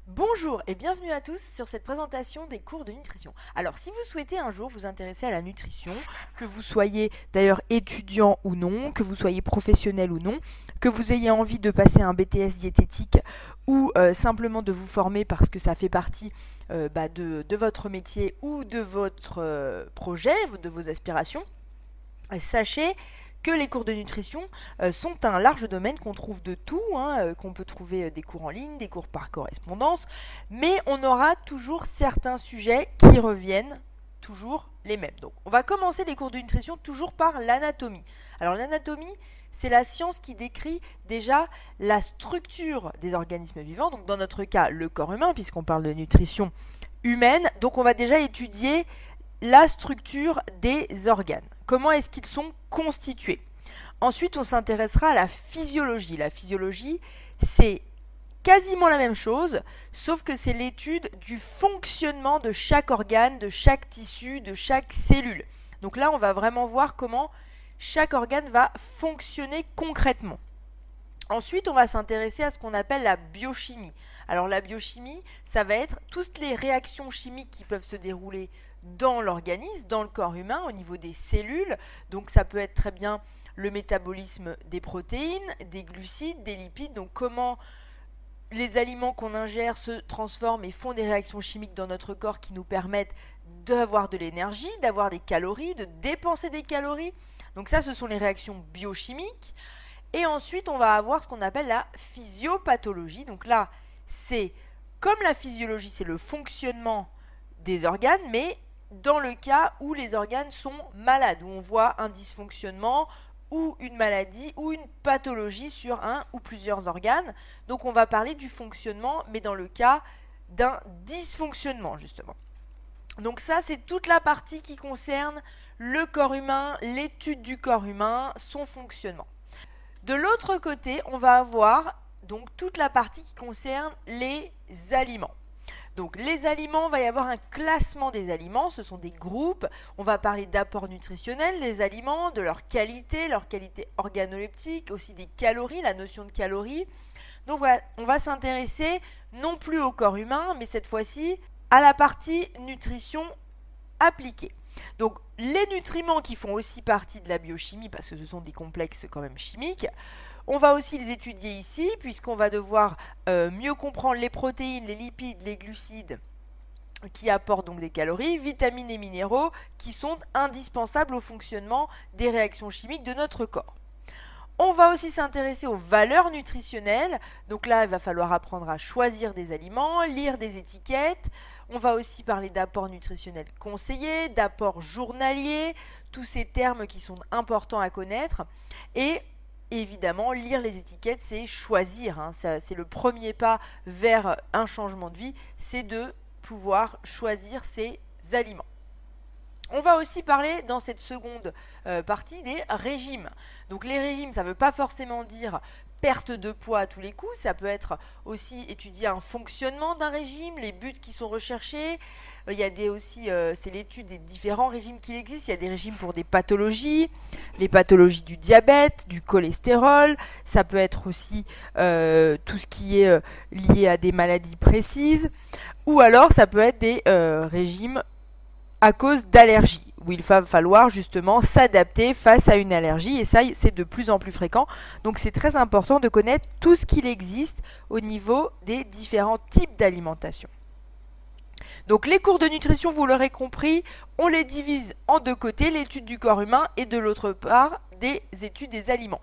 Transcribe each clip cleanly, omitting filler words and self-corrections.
Bonjour et bienvenue à tous sur cette présentation des cours de nutrition. Alors si vous souhaitez un jour vous intéresser à la nutrition, que vous soyez d'ailleurs étudiant ou non, que vous soyez professionnel ou non, que vous ayez envie de passer un BTS diététique ou simplement de vous former parce que ça fait partie de votre métier ou de votre projet, de vos aspirations, sachez que les cours de nutrition sont un large domaine qu'on trouve de tout, qu'on peut trouver des cours en ligne, des cours par correspondance, mais on aura toujours certains sujets qui reviennent toujours les mêmes. Donc on va commencer les cours de nutrition toujours par l'anatomie. Alors l'anatomie, c'est la science qui décrit déjà la structure des organismes vivants, donc dans notre cas le corps humain, puisqu'on parle de nutrition humaine, donc on va déjà étudier la structure des organes. Comment est-ce qu'ils sont constitués? Ensuite, on s'intéressera à la physiologie. La physiologie, c'est quasiment la même chose, sauf que c'est l'étude du fonctionnement de chaque organe, de chaque tissu, de chaque cellule. Donc là, on va vraiment voir comment chaque organe va fonctionner concrètement. Ensuite, on va s'intéresser à ce qu'on appelle la biochimie. Alors la biochimie, ça va être toutes les réactions chimiques qui peuvent se dérouler dans l'organisme, dans le corps humain, au niveau des cellules. Donc ça peut être très bien le métabolisme des protéines, des glucides, des lipides. Donc comment les aliments qu'on ingère se transforment et font des réactions chimiques dans notre corps qui nous permettent d'avoir de l'énergie, d'avoir des calories, de dépenser des calories. Donc ça, ce sont les réactions biochimiques. Et ensuite, on va avoir ce qu'on appelle la physiopathologie. Donc là, c'est comme la physiologie, c'est le fonctionnement des organes, mais dans le cas où les organes sont malades, où on voit un dysfonctionnement ou une maladie ou une pathologie sur un ou plusieurs organes. Donc on va parler du fonctionnement, mais dans le cas d'un dysfonctionnement, justement. Donc ça, c'est toute la partie qui concerne le corps humain, l'étude du corps humain, son fonctionnement. De l'autre côté, on va avoir donc toute la partie qui concerne les aliments. Donc les aliments, il va y avoir un classement des aliments, ce sont des groupes. On va parler d'apport nutritionnel des aliments, de leur qualité organoleptique, aussi des calories, la notion de calories. Donc voilà, on va s'intéresser non plus au corps humain, mais cette fois-ci à la partie nutrition appliquée. Donc les nutriments qui font aussi partie de la biochimie, parce que ce sont des complexes quand même chimiques, on va aussi les étudier ici, puisqu'on va devoir mieux comprendre les protéines, les lipides, les glucides, qui apportent donc des calories, vitamines et minéraux, qui sont indispensables au fonctionnement des réactions chimiques de notre corps. On va aussi s'intéresser aux valeurs nutritionnelles. Donc là, il va falloir apprendre à choisir des aliments, lire des étiquettes. On va aussi parler d'apport nutritionnel conseillé, d'apport journalier, tous ces termes qui sont importants à connaître. Et évidemment, lire les étiquettes, c'est choisir. C'est le premier pas vers un changement de vie, c'est de pouvoir choisir ses aliments. On va aussi parler dans cette seconde partie des régimes. Donc les régimes, ça ne veut pas forcément dire perte de poids à tous les coups, ça peut être aussi étudier un fonctionnement d'un régime, les buts qui sont recherchés. Il y a c'est l'étude des différents régimes qui existent. Il y a des régimes pour des pathologies, les pathologies du diabète, du cholestérol. Ça peut être aussi tout ce qui est lié à des maladies précises. Ou alors ça peut être des régimes à cause d'allergies, où il va falloir justement s'adapter face à une allergie, et ça c'est de plus en plus fréquent. Donc c'est très important de connaître tout ce qu'il existe au niveau des différents types d'alimentation. Donc les cours de nutrition, vous l'aurez compris, on les divise en deux côtés, l'étude du corps humain et de l'autre part des études des aliments.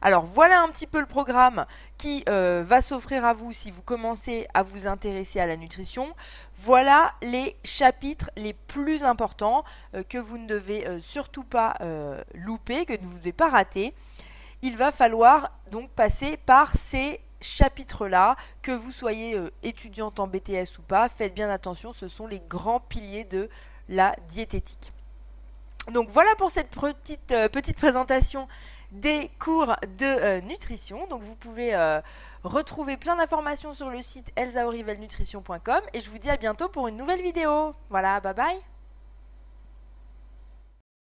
Alors voilà un petit peu le programme qui va s'offrir à vous si vous commencez à vous intéresser à la nutrition. Voilà les chapitres les plus importants que vous ne devez surtout pas louper, que vous ne devez pas rater. Il va falloir donc passer par ces chapitres-là, que vous soyez étudiante en BTS ou pas, faites bien attention, ce sont les grands piliers de la diététique. Donc voilà pour cette petite présentation des cours de nutrition. Donc vous pouvez retrouver plein d'informations sur le site elsaorivelnutrition.com et je vous dis à bientôt pour une nouvelle vidéo. Voilà, bye bye.